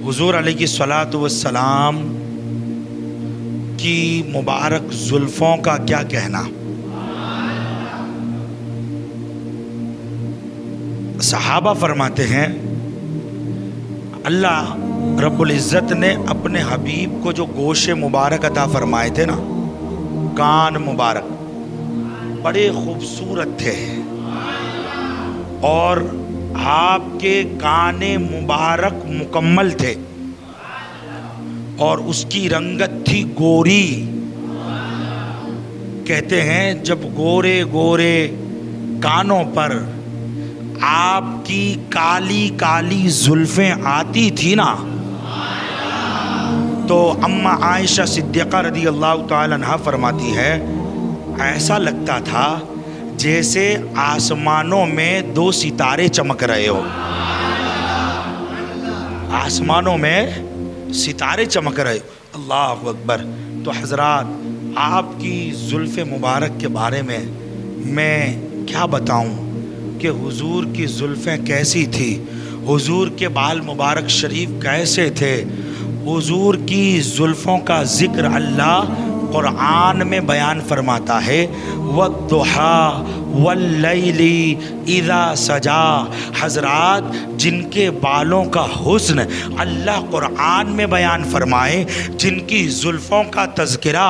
حضور علیہ الصلاۃ والسلام کی مبارک زلفوں کا کیا کہنا؟ صحابہ فرماتے ہیں اللہ رب العزت نے اپنے حبیب کو جو گوش مبارک عطا فرمائے تھے نا، کان مبارک بڑے خوبصورت تھے، اور آپ کے کان مبارک مکمل تھے، اور اس کی رنگت تھی گوری۔ کہتے ہیں جب گورے گورے کانوں پر آپ کی کالی کالی زلفیں آتی تھی نا، تو اماں عائشہ صدیقہ رضی اللہ تعالی عنہا فرماتی ہے ایسا لگتا تھا جیسے آسمانوں میں دو ستارے چمک رہے ہو، آسمانوں میں ستارے چمک رہے ہو۔ اللہ اکبر۔ تو حضرات، آپ کی زلف مبارک کے بارے میں کیا بتاؤں کہ حضور کی زلفیں کیسی تھی، حضور کے بال مبارک شریف کیسے تھے۔ حضور کی زلفوں کا ذکر اللہ قرآن میں بیان فرماتا ہے، وَالضُّحَىٰ وَاللَّيْلِ اِذَا سَجَىٰ۔ حضرات، جن کے بالوں کا حسن اللہ قرآن میں بیان فرمائے، جن کی زلفوں کا تذکرہ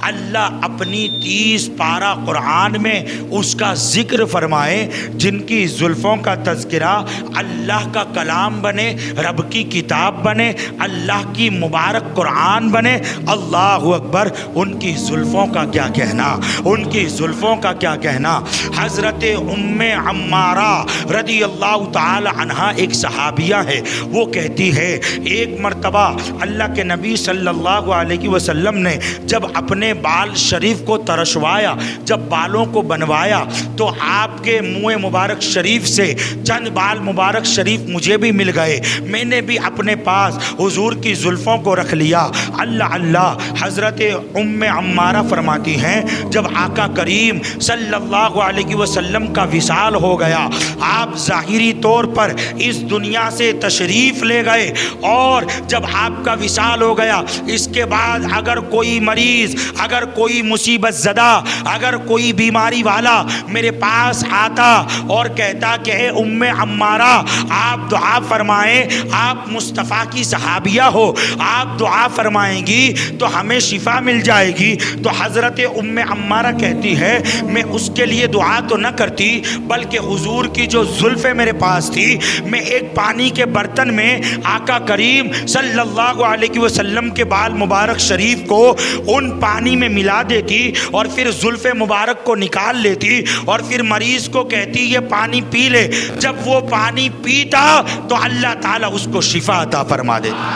اللہ اپنی 30 پارہ قرآن میں اس کا ذکر فرمائے، جن کی زلفوں کا تذکرہ اللہ کا کلام بنے، رب کی کتاب بنے، اللہ کی مبارک قرآن بنے، اللہ اکبر، ان کی زلفوں کا کیا کہنا، ان کی زلفوں کا کیا کہنا۔ حضرت ام عمارہ رضی اللہ تعالی عنہا ایک صحابیہ ہے، وہ کہتی ہے ایک مرتبہ اللہ کے نبی صلی اللہ علیہ وسلم نے جب اپنے بال شریف کو ترشوایا، جب بالوں کو بنوایا، تو آپ کے منہ مبارک شریف سے چند بال مبارک شریف مجھے بھی مل گئے، میں نے بھی اپنے پاس حضور کی زلفوں کو رکھ لیا۔ اللہ اللہ۔ حضرت ام عمارہ فرماتی ہیں جب آقا کریم صلی اللہ علیہ وسلم کا وصال ہو گیا، آپ ظاہری طور پر اس دنیا سے تشریف لے گئے، اور جب آپ کا وصال ہو گیا، اس کے بعد اگر کوئی مریض، اگر کوئی مصیبت زدہ، اگر کوئی بیماری والا میرے پاس آتا اور کہتا کہ اے ام عمارہ آپ دعا فرمائیں، آپ مصطفیٰ کی صحابیہ ہو، آپ دعا فرمائیں گی تو ہمیں شفا مل جائے گی، تو حضرت ام عمارہ کہتی ہے میں اس کے لیے دعا تو نہ کرتی، بلکہ حضور کی جو زلفیں میرے پاس تھی، میں ایک پانی کے برتن میں آقا کریم صلی اللہ علیہ وسلم کے بال مبارک شریف کو ان پانی میں ملا دیتی، اور پھر زلف مبارک کو نکال لیتی، اور پھر مریض کو کہتی یہ پانی پی لے۔ جب وہ پانی پیتا تو اللہ تعالیٰ اس کو شفا عطا فرما دیتا۔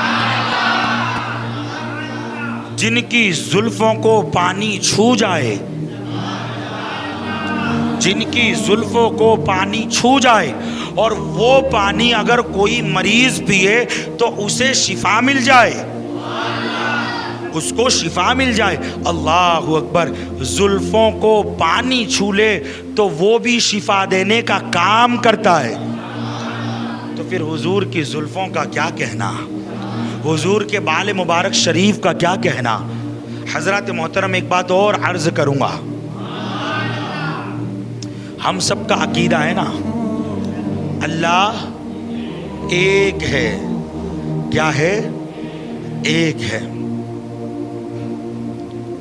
جن کی زلفوں کو پانی چھو جائے، جن کی زلفوں کو پانی چھو جائے، اور وہ پانی اگر کوئی مریض پیے تو اسے شفا مل جائے، اس کو شفا مل جائے۔ اللہ اکبر۔ زلفوں کو پانی چھو لے تو وہ بھی شفا دینے کا کام کرتا ہے، تو پھر حضور کی زلفوں کا کیا کہنا، حضور کے بال مبارک شریف کا کیا کہنا۔ حضرات محترم، ایک بات اور عرض کروں گا، ہم سب کا عقیدہ ہے نا اللہ ایک ہے۔ کیا ہے؟ ایک ہے۔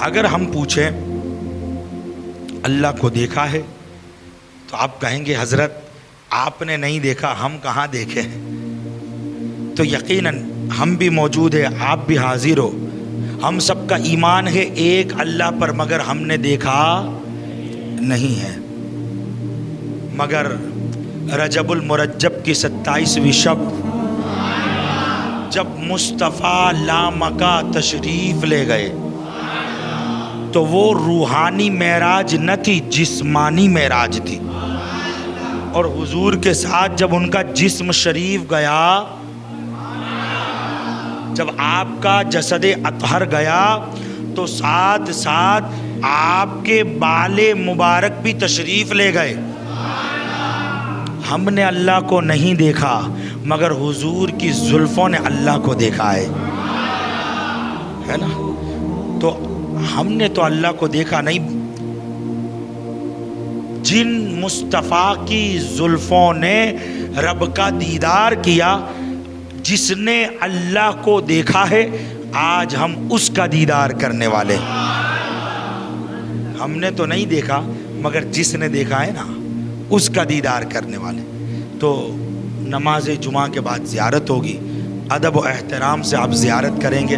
اگر ہم پوچھیں اللہ کو دیکھا ہے تو آپ کہیں گے حضرت آپ نے نہیں دیکھا، ہم کہاں دیکھے ہیں؟ تو یقیناً ہم بھی موجود ہیں، آپ بھی حاضر ہو، ہم سب کا ایمان ہے ایک اللہ پر، مگر ہم نے دیکھا نہیں ہے۔ مگر رجب المرجب کی 27ویں شب جب مصطفیٰ لامکہ تشریف لے گئے تو وہ روحانی معراج نہ تھی، جسمانی معراج تھی، اور حضور کے ساتھ جب ان کا جسم شریف گیا، جب آپ کا جسد اطہر گیا تو ساتھ ساتھ آپ کے بال مبارک بھی تشریف لے گئے۔ ہم نے اللہ کو نہیں دیکھا مگر حضور کی زلفوں نے اللہ کو دیکھا ہے نا. تو ہم نے تو اللہ کو دیکھا نہیں، جن مصطفیٰ کی زلفوں نے رب کا دیدار کیا، جس نے اللہ کو دیکھا ہے، آج ہم اس کا دیدار کرنے والے. ہم نے تو نہیں دیکھا مگر جس نے دیکھا ہے نا اس کا دیدار کرنے والے. تو نماز جمعہ کے بعد زیارت ہوگی، ادب و احترام سے آپ زیارت کریں گے.